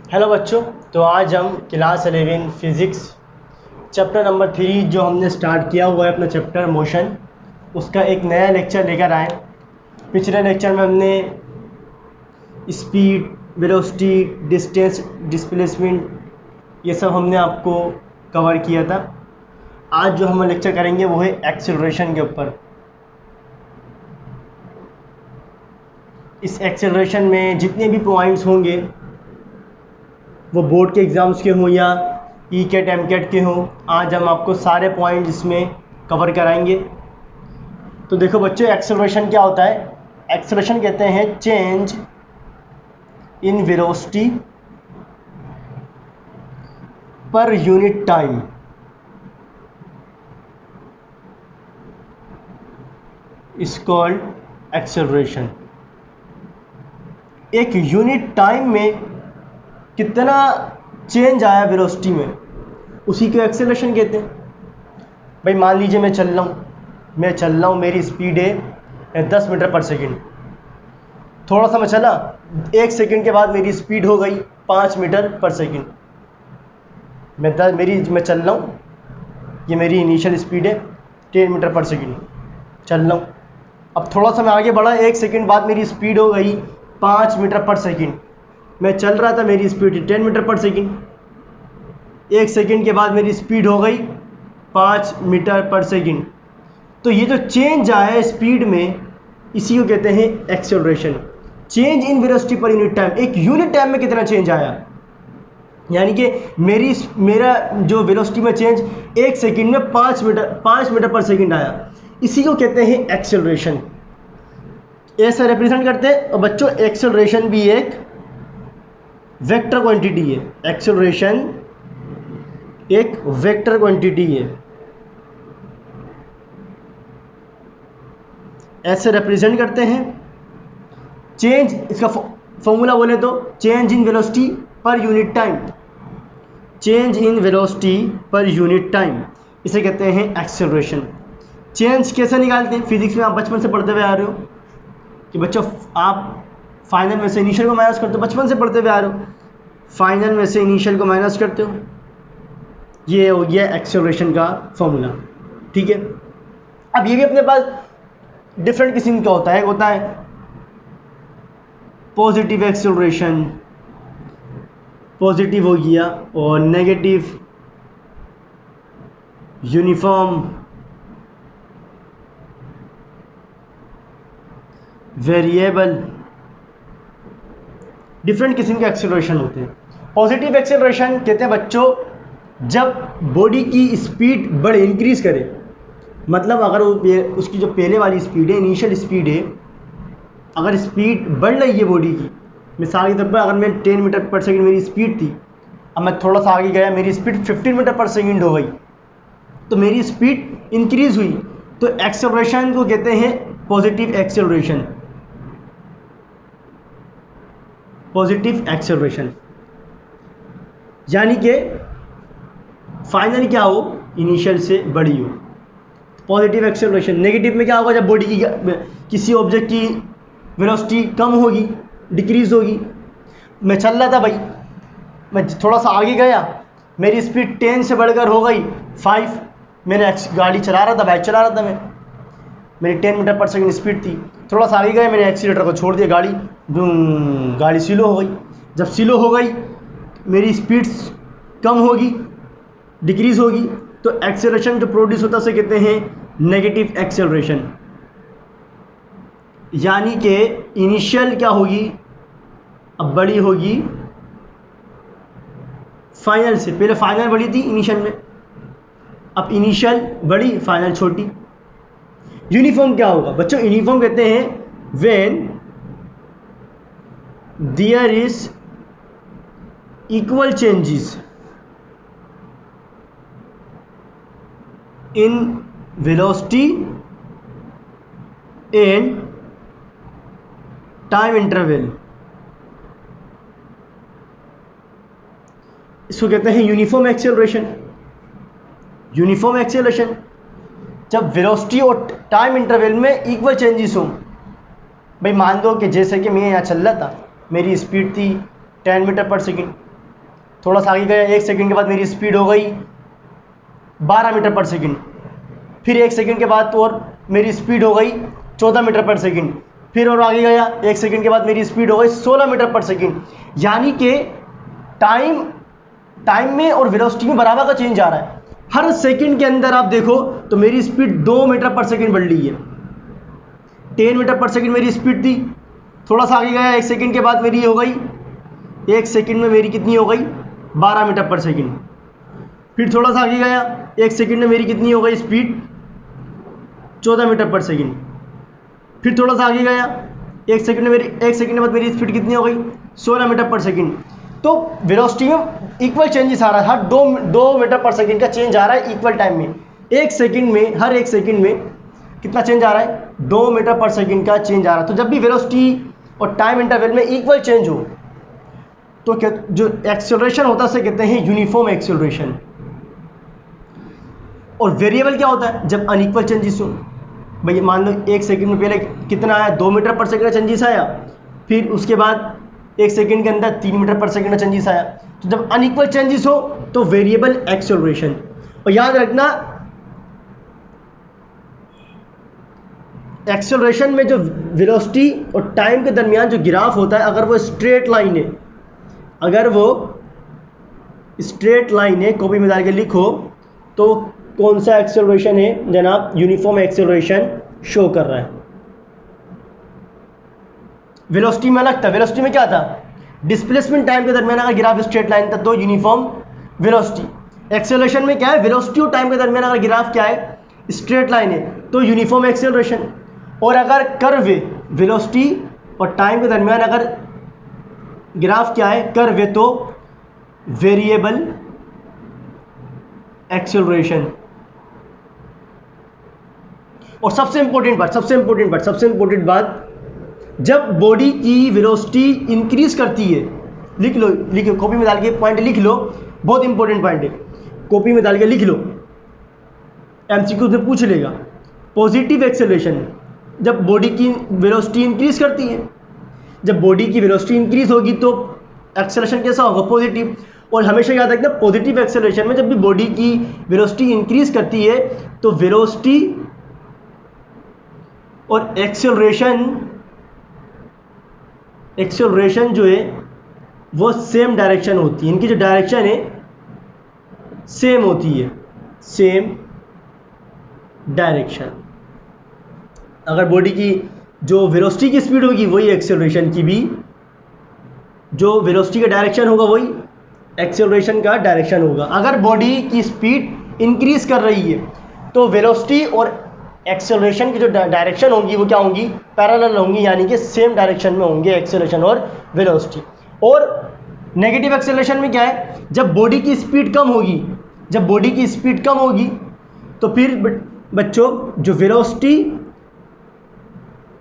Hello बच्चों। तो आज हम क्लास 11 फिज़िक्स चैप्टर नंबर 3 जो हमने स्टार्ट किया हुआ है अपना चैप्टर मोशन, उसका एक नया लेक्चर लेकर आए। पिछले लेक्चर में हमने स्पीड, वेलोसिटी, डिस्टेंस, डिस्प्लेसमेंट ये सब हमने आपको कवर किया था। आज जो हम लेक्चर करेंगे वो है एक्सेलरेशन के ऊपर। इस एक्सेलरेशन में जितने भी पॉइंट्स होंगे वो बोर्ड के एग्ज़ाम्स के हों या ई कैट एम कैट के हों, आज हम आपको सारे पॉइंट इसमें कवर कराएंगे। तो देखो बच्चों, एक्सेलरेशन क्या होता है? एक्सेलरेशन कहते हैं change in velocity per unit time. Is called acceleration. एक यूनिट टाइम में कितना चेंज आया वेलोसिटी में, उसी को एक्सेलरेशन कहते हैं। भाई मान लीजिए मैं चल रहा हूँ, मेरी स्पीड है 10 मीटर पर सेकंड। थोड़ा सा मैं चला, 1 सेकंड के बाद मेरी स्पीड हो गई 5 मीटर पर सेकंड। मैं चल रहा हूँ, ये मेरी इनिशियल स्पीड है 10 मीटर पर सेकंड, चल रहा हूँ। अब थोड़ा सा मैं आगे बढ़ा, 1 सेकंड बाद मेरी स्पीड हो गई 5 मीटर पर सेकंड। मैं चल रहा था, मेरी स्पीड 10 मीटर पर सेकंड। 1 सेकंड के बाद मेरी स्पीड हो गई 5 मीटर पर सेकंड। तो ये जो चेंज आया है स्पीड में, इसी को कहते हैं acceleration. Change in velocity per unit time, एक यूनिट टाइम में कितना चेंज आया, यानी कि मेरा जो वेलोसिटी में चेंज 1 सेकंड में 5 मीटर पर सेकंड आया, इसी को कहते हैं एक्सेलरेशन। ऐसा रिप्रेजेंट करते हैं। और बच्चों, एक्सेलरेशन भी एक वेक्टर क्वांटिटी है। एक्सेलरेशन एक वेक्टर क्वांटिटी है। ऐसे रिप्रेजेंट करते हैं। चेंज, इसका फॉर्मूला बोले तो change in velocity per unit time. Change in velocity per unit time, इसे कहते हैं एक्सेलरेशन। चेंज कैसे निकालते हैं? फिजिक्स में आप बचपन से पढ़ते हुए आ रहे हो कि बच्चों, आप फाइनल में से इनिशियल को माइनस करते हो, बचपन से पढ़ते हुए आ रहे हो। फाइनल में से इनिशियल को माइनस करते हो, ये हो गया एक्सेलरेशन का फॉर्मूला। ठीक है। अब ये भी अपने पास डिफरेंट किस्म का होता है। होता है पॉजिटिव एक्सेलरेशन, पॉजिटिव हो गया, और नेगेटिव, यूनिफॉर्म, वेरिएबल, डिफरेंट किस्म के एक्सेलरेशन होते हैं। पॉजिटिव एक्सेलरेशन कहते हैं बच्चों, जब बॉडी की स्पीड बढ़े, इंक्रीज करे। मतलब अगर उसकी जो पहले वाली स्पीड है, इनिशियल स्पीड है, अगर स्पीड बढ़ रही है बॉडी की, मिसाल के तौर पर अगर मैं 10 मीटर पर सेकंड मेरी स्पीड थी, अब मैं थोड़ा सा आगे गया, मेरी स्पीड 15 मीटर पर सेकंड हो गई, तो मेरी स्पीड इंक्रीज हुई। तो एक्सेलरेशन को कहते हैं पॉजिटिव एक्सेलरेशन। पॉजिटिव एक्सेलरेशन यानी कि फाइनल क्या हो, इनिशियल से बड़ी हो, पॉजिटिव एक्सेलरेशन। नेगेटिव में क्या होगा, जब बॉडी की किसी ऑब्जेक्ट की वेलोसिटी कम होगी, डिक्रीज होगी। मैं चल रहा था भाई, मैं थोड़ा सा आगे गया, मेरी स्पीड 10 से बढ़कर हो गई 5। मैंने गाड़ी चला रहा था, बाइक चला रहा था, मेरी 10 मीटर पर सेकंड स्पीड थी। थोड़ा सा आगे गए, मैंने एक्सीलेटर को छोड़ दिया, गाड़ी स्लो हो गई। जब स्लो हो गई, मेरी स्पीड कम होगी, डिक्रीज होगी, तो एक्सेलरेशन जो प्रोड्यूस होता है उसे कहते हैं नेगेटिव एक्सेलरेशन। यानी कि इनिशियल क्या होगी, अब बड़ी होगी फाइनल से। पहले फाइनल बड़ी थी इनिशियल में, अब इनिशियल बड़ी, फाइनल छोटी। यूनिफॉर्म क्या होगा बच्चों? यूनिफॉर्म कहते हैं when there is equal changes in velocity and time interval, इसको कहते हैं यूनिफॉर्म एक्सेलरेशन। यूनिफॉर्म एक्सेलरेशन जब वेलोसिटी और टाइम इंटरवल में इक्वल चेंजेस हों। भाई मान दो कि जैसे कि मैं यहाँ चल रहा था, मेरी स्पीड थी 10 मीटर पर सेकंड, थोड़ा सा आगे गया, 1 सेकंड के बाद मेरी स्पीड हो गई 12 मीटर पर सेकंड। फिर 1 सेकंड के बाद और मेरी स्पीड हो गई 14 मीटर पर सेकंड। फिर और आगे गया, 1 सेकंड के बाद मेरी स्पीड हो गई 16 मीटर पर सेकंड। यानी कि टाइम में और वेलोसिटी में बराबर का चेंज आ रहा है। हर सेकंड के अंदर आप देखो तो मेरी स्पीड 2 मीटर पर सेकंड बढ़ रही है। 10 मीटर पर सेकंड मेरी स्पीड थी, थोड़ा सा आगे गया, 1 सेकंड के बाद मेरी हो गई, 1 सेकंड में मेरी कितनी हो गई 12 मीटर पर सेकंड। फिर थोड़ा सा आगे गया, 1 सेकंड में मेरी कितनी हो गई स्पीड 14 मीटर पर सेकंड। फिर थोड़ा सा आगे गया, 1 सेकंड के बाद मेरी स्पीड कितनी हो गई 16 मीटर पर सेकंड। तो वेलोसिटी में इक्वल चेंजेस आ रहा है, हर 2 मीटर पर सेकंड का चेंज आ रहा है इक्वल टाइम में। 1 सेकंड में, हर 1 सेकंड में कितना चेंज आ रहा है 2 मीटर पर सेकंड का चेंज आ रहा है। तो जब भी वेलोसिटी और टाइम इंटरवल में इक्वल चेंज हो तो जो एक्सेलरेशन होता है उसे कहते हैं यूनिफॉर्म एक्सेलरेशन। और वेरिएबल क्या होता है जब अनइक्वल चेंजेस हो। भाई मान लो 1 सेकंड में पहले कितना आया 2 मीटर पर सेकंड का चेंजेस आया, फिर उसके बाद 1 सेकंड के अंदर 3 मीटर पर सेकंड का चेंजेस आया। तो जब अनइक्वल चेंजेस हो तो वेरिएबल एक्सेलरेशन। और याद रखना एक्सेलरेशन में जो वेलोसिटी और टाइम के दरमियान जो ग्राफ होता है, अगर वो स्ट्रेट लाइन है, कॉपी में डाल के लिखो तो कौन सा एक्सेलरेशन है जनाब, यूनिफॉर्म एक्सेलरेशन शो कर रहा है। वेलोसिटी में अलग था, वेलोसिटी में क्या था डिस्प्लेसमेंट टाइम के दरमियान अगर ग्राफ स्ट्रेट लाइन था तो यूनिफॉर्म वेलोसिटी। एक्सेलरेशन में क्या है, वेलोसिटी और टाइम के दरमियान अगर ग्राफ क्या है स्ट्रेट लाइन है तो यूनिफॉर्म एक्सेलरेशन। और अगर कर्व है, वेलोसिटी और टाइम के दरमियान अगर ग्राफ क्या है कर्व है तो वेरिएबल एक्सेलरेशन। और सबसे इंपॉर्टेंट बात, जब बॉडी की वेलोसिटी इंक्रीज करती है, लिखो कॉपी में डाल के पॉइंट लिख लो, बहुत इंपॉर्टेंट पॉइंट है, कॉपी में डाल के लिख लो, एमसीक्यू से पूछ लेगा। पॉजिटिव एक्सेलरेशन, जब बॉडी की वेलोसिटी इंक्रीज करती है, जब बॉडी की वेलोसिटी इंक्रीज होगी तो एक्सेलरेशन कैसा होगा पॉजिटिव। और हमेशा याद रखना पॉजिटिव एक्सेलरेशन में जब भी बॉडी की वेलोसिटी इंक्रीज करती है तो वेलोसिटी और एक्सेलरेशन जो है वो सेम डायरेक्शन होती है, इनकी जो डायरेक्शन है सेम होती है, सेम डायरेक्शन। अगर बॉडी की जो वेलोसिटी की स्पीड होगी वही एक्सेलरेशन की भी, जो वेलोसिटी का डायरेक्शन होगा वही एक्सेलरेशन का डायरेक्शन होगा। अगर बॉडी की स्पीड इंक्रीज कर रही है तो वेलोसिटी और एक्सेलरेशन की जो डायरेक्शन होंगी वो क्या होंगी पैरेलल होंगी, यानी कि सेम डायरेक्शन में होंगे एक्सेलरेशन और वेलोसिटी। और नेगेटिव एक्सेलरेशन में क्या है, जब बॉडी की स्पीड कम होगी तो फिर बच्चों जो वेलोसिटी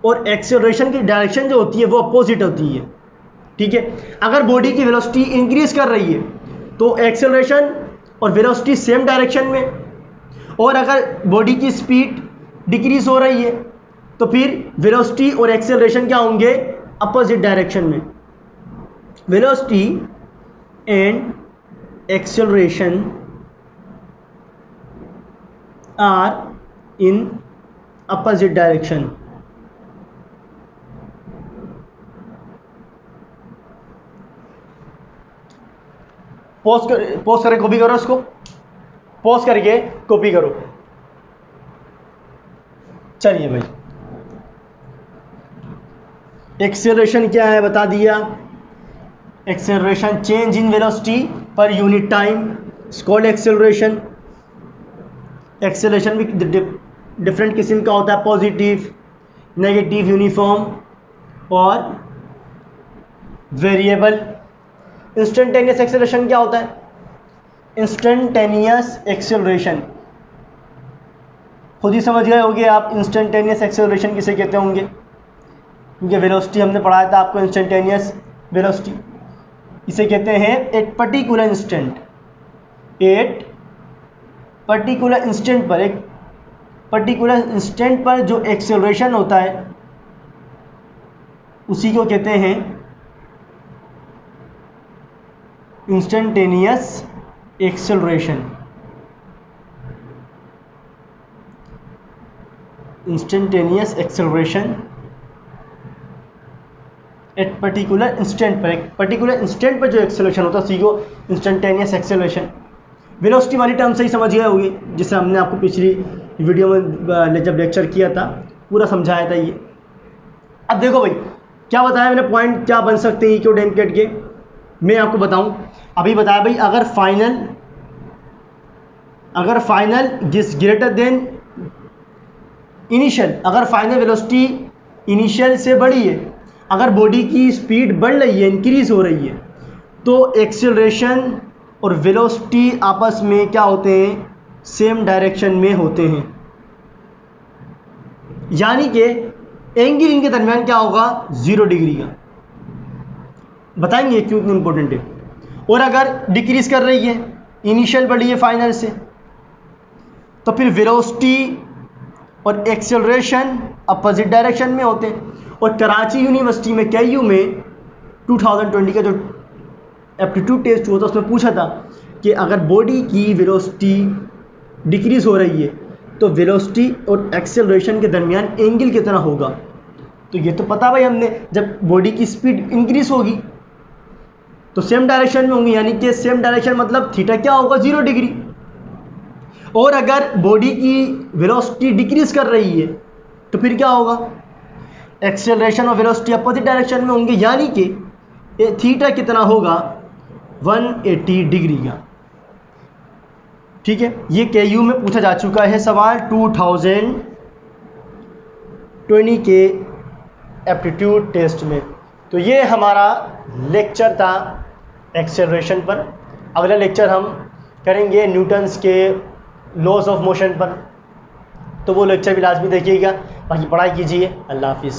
और एक्सेलरेशन की डायरेक्शन जो होती है वो अपोजिट होती है, ठीक है। अगर बॉडी की वेलोसिटी इंक्रीज कर रही है तो एक्सेलरेशन और वेलोसिटी सेम डायरेक्शन में, और अगर बॉडी की स्पीड डिक्रीज हो रही है तो फिर वेलोसिटी और एक्सेलरेशन क्या होंगे अपोजिट डायरेक्शन में। Velocity and acceleration are in opposite direction. Pause करके कॉपी करो, इसको पॉज करके कॉपी करो। चलिए भाई, एक्सेलरेशन क्या है बता दिया। Acceleration change in velocity per unit time is called acceleration. Acceleration भी डिफरेंट किस्म का होता है, पॉजिटिव, नेगेटिव, यूनिफॉर्म और वेरिएबल। इंस्टेंटेनियस एक्सेलरेशन क्या होता है, इंस्टेंटेनियस एक्सेलरेशन खुद ही समझ गए होंगे आप इंस्टेंटेनियस एक्सेलरेशन किसे कहते होंगे, क्योंकि वेलोसिटी हमने पढ़ाया था आपको इंस्टेंटेनियस वेलोसिटी। इसे कहते हैं एक पर्टिकुलर इंस्टेंट, एक पर्टिकुलर इंस्टेंट पर जो एक्सेलरेशन होता है उसी को कहते हैं instantaneous acceleration, instantaneous acceleration at particular instant पर, एक पर्टिकुलर इंस्टेंट पर जो एक्सेलरेशन होता है उसी को इंस्टेंटेनियस एक्सेलरेशन। वेलोसिटी वाली टर्म सही समझ गए होगी, जिसे हमने आपको पिछली वीडियो में जब लेक्चर किया था पूरा समझाया था ये। अब देखो भाई क्या बताया मैंने, पॉइंट क्या बन सकते हैं इक्विडेंकेट के, मैं आपको बताऊं। अभी बताया भाई अगर फाइनल जिस ग्रेटर देन इनिशियल, अगर फाइनल वेलोसिटी इनिशियल से बड़ी है, अगर बॉडी की स्पीड बढ़ रही है, इंक्रीज हो रही है, तो एक्सेलरेशन और वेलोसिटी आपस में क्या होते हैं, सेम डायरेक्शन में होते हैं। यानी कि एंगल इनके दरमियान क्या होगा, 0 डिग्री का। बताएंगे क्यों इंपॉर्टेंट है। और अगर डिक्रीज कर रही है, इनिशियल बढ़ी है फाइनल से, तो फिर वेलोसिटी और एक्सेलरेशन अपोजिट डायरेक्शन में होते हैं। और कराची यूनिवर्सिटी में KU में 2020 का जो एप्टीट्यूड टेस्ट हुआ था उसमें पूछा था कि अगर बॉडी की वेलोसिटी डिक्रीज हो रही है तो वेलोसिटी और एक्सेलरेशन के दरमियान एंगल कितना होगा। तो ये तो पता भाई हमने, जब बॉडी की स्पीड इंक्रीज होगी तो सेम डायरेक्शन में होंगी, यानी कि सेम डायरेक्शन मतलब थीटा क्या होगा, 0 डिग्री। और अगर बॉडी की वेलोसिटी डिक्रीज कर रही है तो फिर क्या होगा, एक्सेलरेशन और वेलोसिटी अपोजिट डायरेक्शन में होंगे, यानी कि थीटा कितना होगा, 180 डिग्री का। ठीक है, ये KU में पूछा जा चुका है सवाल 2020 के एप्टीट्यूड टेस्ट में। तो ये हमारा लेक्चर था एक्सेलरेशन पर। अगला लेक्चर हम करेंगे न्यूटन्स के लॉज ऑफ मोशन पर, तो वो लेक्चर भी लाजमी देखिएगा। बाकी पढ़ाई कीजिए। अल्लाह हाफिज़।